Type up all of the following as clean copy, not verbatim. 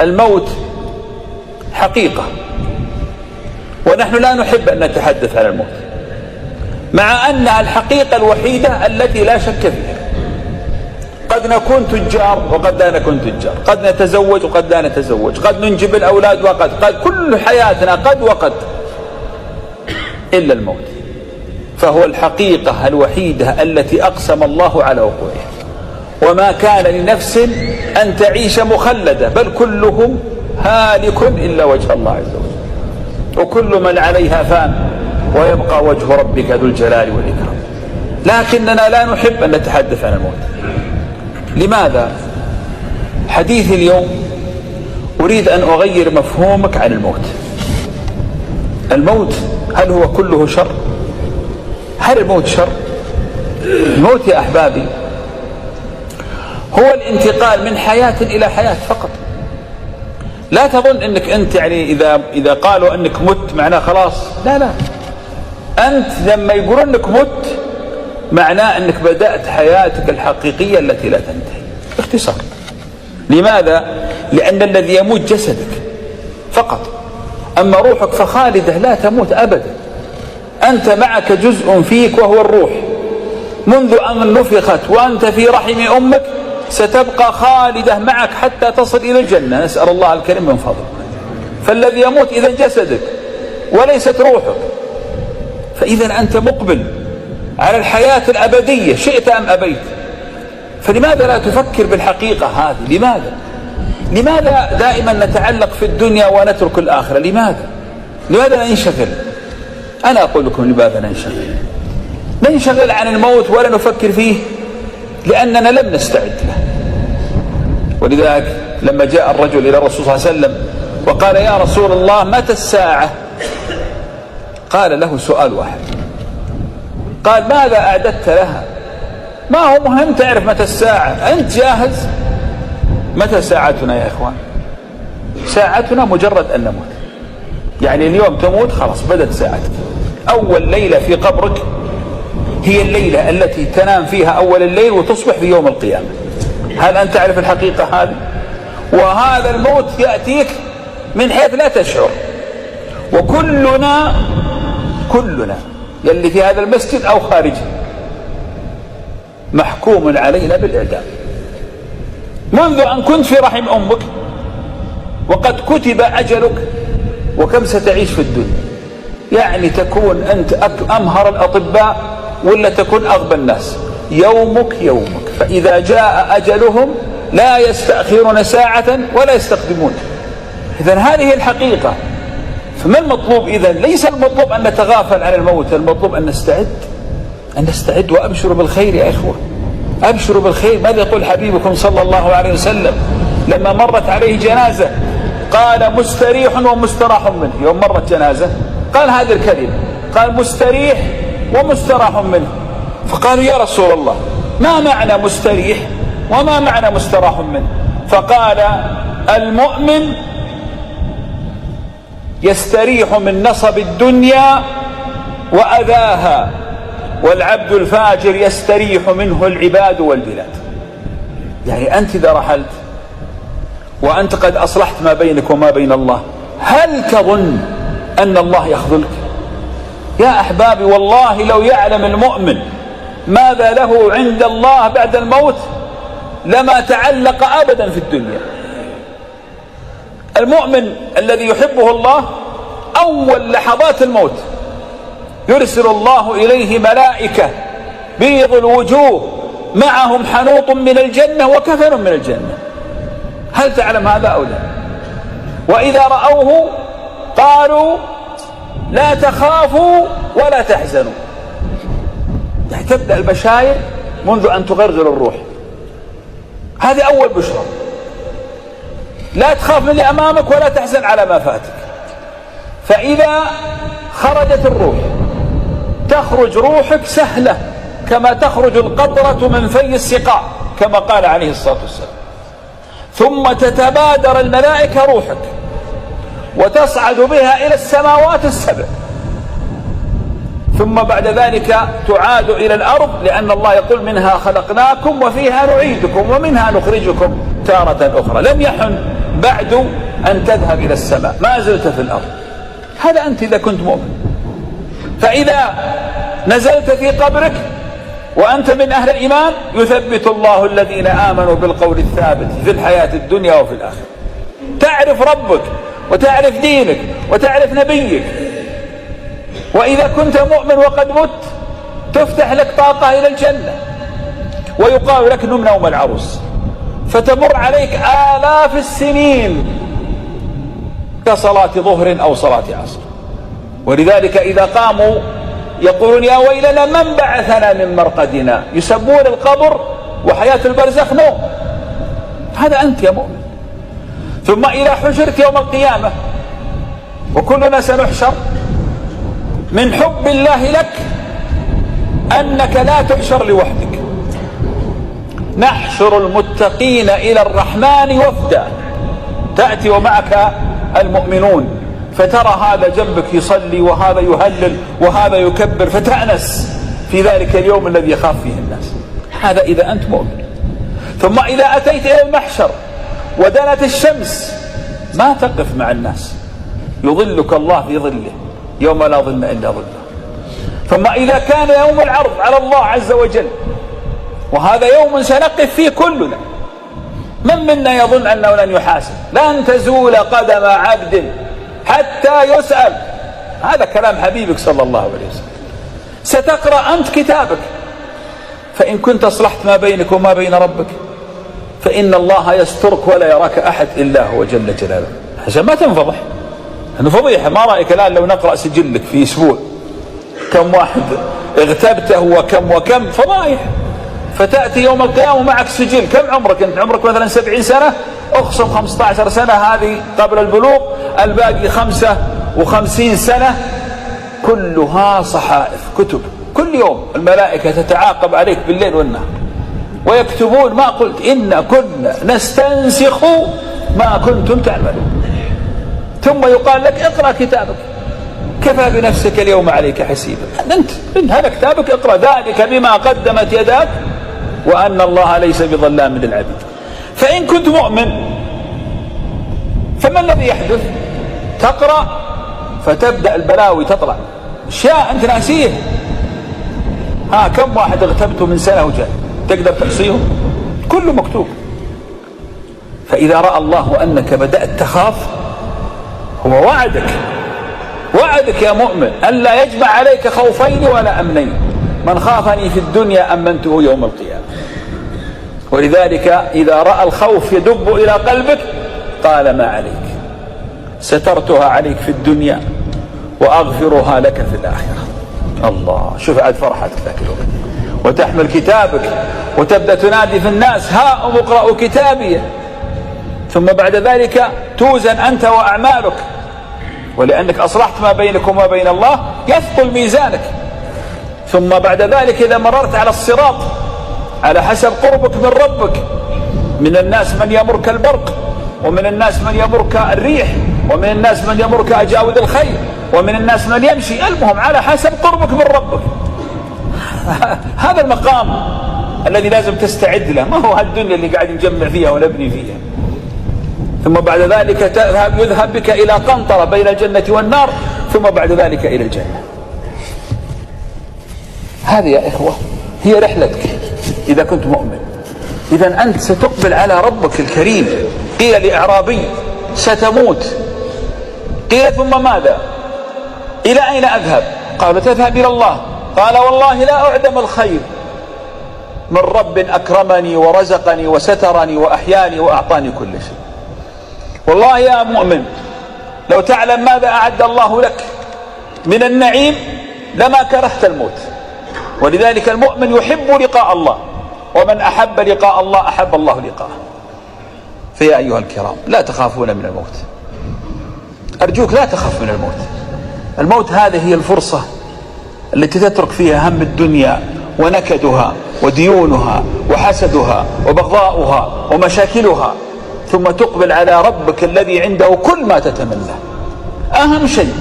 الموت حقيقة، ونحن لا نحب أن نتحدث عن الموت، مع أنها الحقيقة الوحيدة التي لا شك فيها. قد نكون تجار وقد لا نكون تجار، قد نتزوج وقد لا نتزوج، قد ننجب الأولاد وقد كل حياتنا قد وقد، إلا الموت، فهو الحقيقة الوحيدة التي أقسم الله على وقوعها. وما كان لنفس أن تعيش مخلدة، بل كلهم هالك إلا وجه الله عز وجل، وكل من عليها فان، ويبقى وجه ربك ذو الجلال والإكرام. لكننا لا نحب أن نتحدث عن الموت. لماذا؟ حديث اليوم أريد أن أغير مفهومك عن الموت. الموت هل هو كله شر؟ هل الموت شر؟ الموت يا أحبابي هو الانتقال من حياة إلى حياة فقط. لا تظن أنك أنت يعني إذا قالوا أنك مت معناه خلاص، لا، أنت لما يقولون أنك مت معناه أنك بدأت حياتك الحقيقية التي لا تنتهي. باختصار، لماذا؟ لأن الذي يموت جسدك فقط، أما روحك فخالدة لا تموت أبدا. أنت معك جزء فيك وهو الروح، منذ أن نفخت وأنت في رحم أمك ستبقى خالدة معك حتى تصل إلى الجنة، نسأل الله الكريم من فضله. فالذي يموت إذن جسدك وليست روحك، فإذا أنت مقبل على الحياة الأبدية شئت أم أبيت. فلماذا لا تفكر بالحقيقة هذه؟ لماذا دائما نتعلق في الدنيا ونترك الآخرة؟ لماذا ننشغل؟ أنا أقول لكم لماذا ننشغل عن الموت ولا نفكر فيه، لأننا لم نستعد له. ولذلك لما جاء الرجل إلى الرسول صلى الله عليه وسلم وقال يا رسول الله متى الساعة؟ قال له سؤال واحد، قال ماذا أعددت لها؟ ما هو مهم تعرف متى الساعة، أنت جاهز؟ متى ساعتنا يا إخوان؟ ساعتنا مجرد أن نموت، يعني اليوم تموت خلاص بدأت ساعتك. أول ليلة في قبرك هي الليلة التي تنام فيها أول الليل وتصبح في يوم القيامة. هل أنت تعرف الحقيقة هذه؟ وهذا الموت يأتيك من حيث لا تشعر، وكلنا يلي في هذا المسجد أو خارجه محكوم علينا بالإعدام منذ أن كنت في رحم أمك، وقد كتب أجلك وكم ستعيش في الدنيا. يعني تكون أنت أمهر الأطباء ولا تكون أغبى الناس، يومك، فإذا جاء أجلهم لا يستأخرون ساعة ولا يستقدمون. إذن هذه الحقيقة. فما المطلوب إذن؟ ليس المطلوب أن نتغافل عن الموت، المطلوب أن نستعد وأبشروا بالخير يا إخوة، أبشروا بالخير. ماذا يقول حبيبكم صلى الله عليه وسلم لما مرت عليه جنازة؟ قال مستريح ومستراح منه. يوم مرت جنازة قال هذه الكلمة، قال مستريح ومستراح منه. فقالوا يا رسول الله ما معنى مستريح وما معنى مستراح منه؟ فقال المؤمن يستريح من نصب الدنيا وأذاها، والعبد الفاجر يستريح منه العباد والبلاد. يعني أنت إذا رحلت وأنت قد أصلحت ما بينك وما بين الله، هل تظن أن الله يخذلك؟ يا أحبابي والله لو يعلم المؤمن ماذا له عند الله بعد الموت لما تعلق أبدا في الدنيا. المؤمن الذي يحبه الله أول لحظات الموت يرسل الله إليه ملائكة بيض الوجوه معهم حنوط من الجنة وكفن من الجنة. هل تعلم هذا أو لا؟ وإذا رأوه قالوا لا تخافوا ولا تحزنوا. يعني تبدأ البشاير منذ أن تغرغر الروح. هذه أول بشرى، لا تخاف من اللي أمامك ولا تحزن على ما فاتك. فإذا خرجت الروح تخرج روحك سهلة كما تخرج القطرة من في السقاء كما قال عليه الصلاة والسلام، ثم تتبادر الملائكة روحك وتصعد بها إلى السماوات السبع، ثم بعد ذلك تعاد إلى الأرض، لأن الله يقول منها خلقناكم وفيها نعيدكم ومنها نخرجكم تارة أخرى. لم يحن بعد أن تذهب إلى السماء، ما زلت في الأرض. هذا أنت إذا كنت مؤمن. فإذا نزلت في قبرك وأنت من أهل الإيمان يثبت الله الذين آمنوا بالقول الثابت في الحياة الدنيا وفي الآخرة. تعرف ربك وتعرف دينك وتعرف نبيك. وإذا كنت مؤمن وقد مت تفتح لك طاقة إلى الجنة، ويقال لك نم نوم العروس، فتمر عليك آلاف السنين كصلاة ظهر أو صلاة عصر. ولذلك إذا قاموا يقولون يا ويلنا من بعثنا من مرقدنا، يسمون القبر وحياة البرزخ نوم. هذا أنت يا مؤمن. ثم إذا حشرت يوم القيامة، وكلنا سنحشر، من حب الله لك أنك لا تحشر لوحدك. نحشر المتقين إلى الرحمن وفدا، تأتي ومعك المؤمنون، فترى هذا جنبك يصلي وهذا يهلل وهذا يكبر، فتأنس في ذلك اليوم الذي يخاف فيه الناس. هذا إذا أنت مؤمن. ثم إذا أتيت إلى المحشر ودنت الشمس ما تقف مع الناس، يظلك الله في ظله يوم لا ظل إلا ظله. ثم إذا كان يوم العرض على الله عز وجل، وهذا يوم سنقف فيه كلنا، من منا يظن أنه لن يحاسب؟ لن تزول قدم عبد حتى يسأل. هذا كلام حبيبك صلى الله عليه وسلم. ستقرأ أنت كتابك، فإن كنت أصلحت ما بينك وما بين ربك فإن الله يسترك ولا يراك أحد إلا هو جل جلاله، عشان ما تنفضح. أنه فضيحة. ما رأيك الآن لو نقرأ سجلك في أسبوع كم واحد اغتبته وكم فضائح، فتأتي يوم القيامة ومعك سجل. كم عمرك أنت؟ عمرك مثلا 70 سنة، اخصم 15 سنة هذه قبل البلوغ، الباقي 55 سنة، كلها صحائف كتب. كل يوم الملائكة تتعاقب عليك بالليل والنهار ويكتبون ما قلت، إن كنا نستنسخ ما كنتم تعملون. ثم يقال لك اقرأ كتابك كفى بنفسك اليوم عليك حسيبا. انت هذا كتابك، اقرأ ذلك بما قدمت يداك وأن الله ليس بظلام للعبيد. فإن كنت مؤمن فما الذي يحدث؟ تقرأ فتبدأ البلاوي تطلع، أشياء أنت ناسيه. كم واحد اغتبته من سنة وجاء، تقدر تحصيهم؟ كله مكتوب. فإذا رأى الله أنك بدأت تخاف، هو وعدك يا مؤمن ألا يجمع عليك خوفين ولا أمنين. من خافني في الدنيا أمنته يوم القيامة. ولذلك إذا رأى الخوف يدب إلى قلبك قال ما عليك، سترتها عليك في الدنيا وأغفرها لك في الآخرة. الله، شوف عاد فرحتك ذاك الوقت، وتحمل كتابك وتبدأ تنادي في الناس هاؤم اقرأوا كتابي. ثم بعد ذلك توزن أنت وأعمالك، ولأنك أصلحت ما بينك وما بين الله يثقل ميزانك. ثم بعد ذلك إذا مررت على الصراط على حسب قربك من ربك، من الناس من يمرك البرق، ومن الناس من يمرك الريح، ومن الناس من يمرك أجاود الخير، ومن الناس من يمشي، المهم على حسب قربك من ربك. هذا المقام الذي لازم تستعد له، ما هو هالدنيا اللي قاعد نجمع فيها ونبني فيها. ثم بعد ذلك يذهب بك إلى قنطرة بين الجنة والنار، ثم بعد ذلك إلى الجنة. هذه يا إخوة هي رحلتك إذا كنت مؤمن. إذا أنت ستقبل على ربك الكريم. قيل لأعرابي ستموت، قيل ثم ماذا؟ إلى أين أذهب؟ قال تذهب إلى الله. قال والله لا أعدم الخير من رب أكرمني ورزقني وسترني وأحياني وأعطاني كل شيء. والله يا مؤمن لو تعلم ماذا أعد الله لك من النعيم لما كرهت الموت. ولذلك المؤمن يحب لقاء الله، ومن أحب لقاء الله أحب الله لقاءه. فيا أيها الكرام لا تخافون من الموت، أرجوك لا تخاف من الموت. الموت هذه هي الفرصة التي تترك فيها هم الدنيا ونكدها وديونها وحسدها وبغضاؤها ومشاكلها، ثم تقبل على ربك الذي عنده كل ما تتمنى. أهم شيء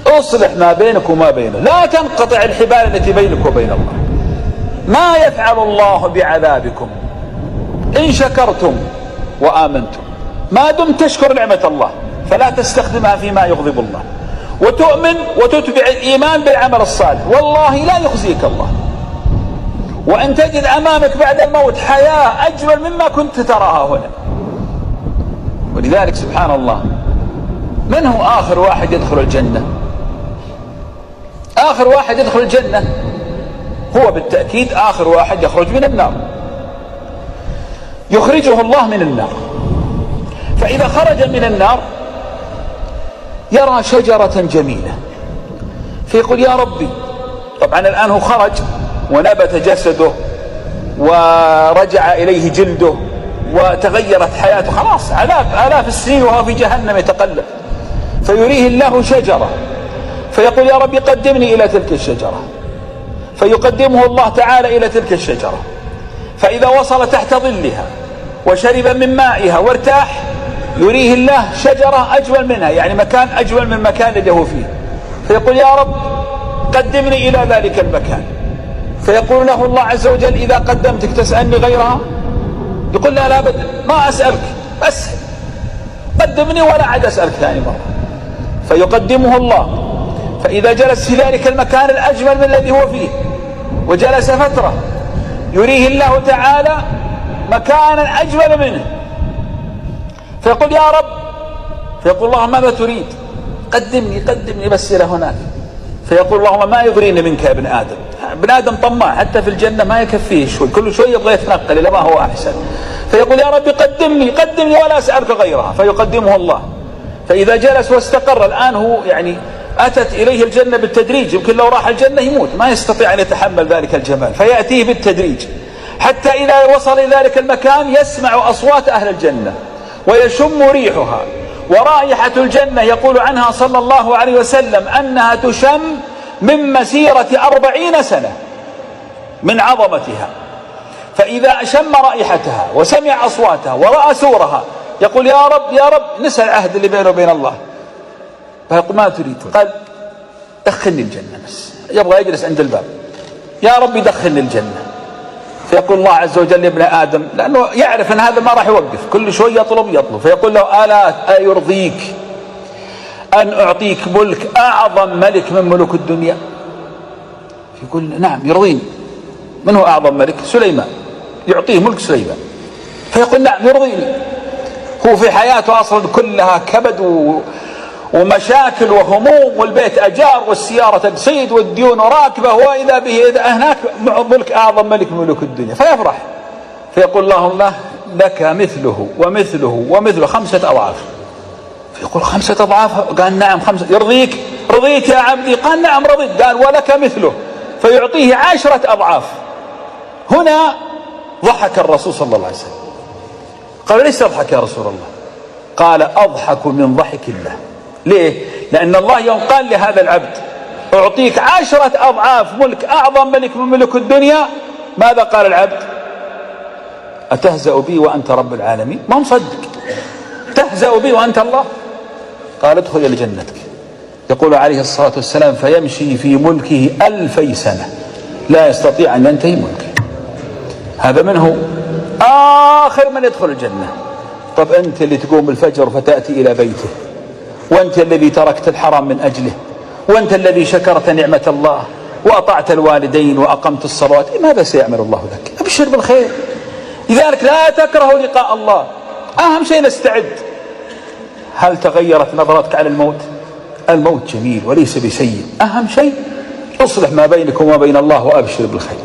أصلح ما بينك وما بينه، لا تنقطع الحبال التي بينك وبين الله. ما يفعل الله بعذابكم إن شكرتم وآمنتم ما دمت تشكر نعمة الله فلا تستخدمها فيما يغضب الله، وتؤمن وتتبع الإيمان بالعمل الصالح، والله لا يخزيك الله. وأن تجد أمامك بعد الموت حياة أجمل مما كنت تراها هنا. ولذلك سبحان الله، من هو آخر واحد يدخل الجنة؟ آخر واحد يدخل الجنة هو بالتأكيد آخر واحد يخرج من النار، يخرجه الله من النار. فإذا خرج من النار يرى شجرة جميلة فيقول يا ربي، طبعا الآن هو خرج ونبت جسده ورجع إليه جلده وتغيرت حياته، خلاص آلاف السنين وهو في جهنم يتقلب، فيريه الله شجرة فيقول يا ربي قدمني إلى تلك الشجرة، فيقدمه الله تعالى إلى تلك الشجرة، فإذا وصل تحت ظلها وشرب من مائها وارتاح يريه الله شجرة أجمل منها، يعني مكان أجمل من مكان الذي هو فيه، فيقول يا رب قدمني إلى ذلك المكان، فيقول له الله عز وجل إذا قدمتك تسألني غيرها؟ يقول لا أبدا، ما أسألك، بس قدمني ولا عاد أسألك ثاني مرة. فيقدمه الله، فإذا جلس في ذلك المكان الأجمل من الذي هو فيه وجلس فترة يريه الله تعالى مكانا أجمل منه، فيقول يا رب، فيقول الله ماذا تريد؟ قدمني بس إلى هناك، فيقول اللهم ما يغريني منك يا ابن آدم. ابن آدم طماع، حتى في الجنة ما يكفيه شوي، كل شوي يبغى يتنقل إلى ما هو أحسن، فيقول يا رب قدمني ولا أسألك غيرها، فيقدمه الله. فإذا جلس واستقر، الآن هو يعني أتت إليه الجنة بالتدريج، يمكن لو راح الجنة يموت، ما يستطيع أن يتحمل ذلك الجمال، فيأتيه بالتدريج حتى إذا وصل إلى ذلك المكان يسمع أصوات أهل الجنة ويشم ريحها، ورائحة الجنة يقول عنها صلى الله عليه وسلم أنها تشم من مسيرة 40 سنة من عظمتها. فإذا شم رائحتها وسمع أصواتها ورأى سورها يقول يا رب نسى العهد اللي بينه وبين الله، فيقول ما تريد؟ قال دخلني الجنة، بس يبغى يجلس عند الباب، يا رب دخلني الجنة. فيقول الله عز وجل يا ابن آدم، لأنه يعرف أن هذا ما راح يوقف، كل شوي يطلب، فيقول له ألا يرضيك أن أعطيك ملك أعظم ملك من ملوك الدنيا؟ يقول نعم يرضيني. من هو أعظم ملك؟ سليمان، يعطيه ملك سليمان. فيقول نعم يرضيني. هو في حياته أصلا كلها كبد ومشاكل وهموم، والبيت أجار والسيارة تقصيد والديون راكبة، وإذا به هناك ملك أعظم ملك من ملوك الدنيا، فيفرح. فيقول اللهم لك مثله ومثله ومثله 5 أضعاف. فيقول 5 أضعاف؟ قال نعم 5. يرضيك؟ رضيت يا عبدي؟ قال نعم رضيت. قال ولك مثله، فيعطيه 10 أضعاف. هنا ضحك الرسول صلى الله عليه وسلم، قال ليس أضحك يا رسول الله؟ قال أضحك من ضحك الله. ليه؟ لأن الله يوم قال لهذا العبد أعطيك 10 أضعاف ملك أعظم ملك من ملوك الدنيا، ماذا قال العبد؟ أتهزأ بي وأنت رب العالمين؟ ما مصدق، تهزأ بي وأنت الله؟ قال ادخل إلى جنتك. يقول عليه الصلاة والسلام فيمشي في ملكه 1000 سنة لا يستطيع أن ينتهي ملكه. هذا منه آخر من يدخل الجنة. طب أنت اللي تقوم الفجر فتأتي إلى بيته، وأنت الذي تركت الحرام من أجله، وأنت الذي شكرت نعمة الله وأطعت الوالدين وأقمت الصلوات، ماذا سيعمل الله لك؟ أبشر بالخير. لذلك لا تكره لقاء الله، أهم شيء نستعد. هل تغيرت نظرتك على الموت؟ الموت جميل وليس بسيء، أهم شيء اصلح ما بينكم وبين الله وأبشر بالخير.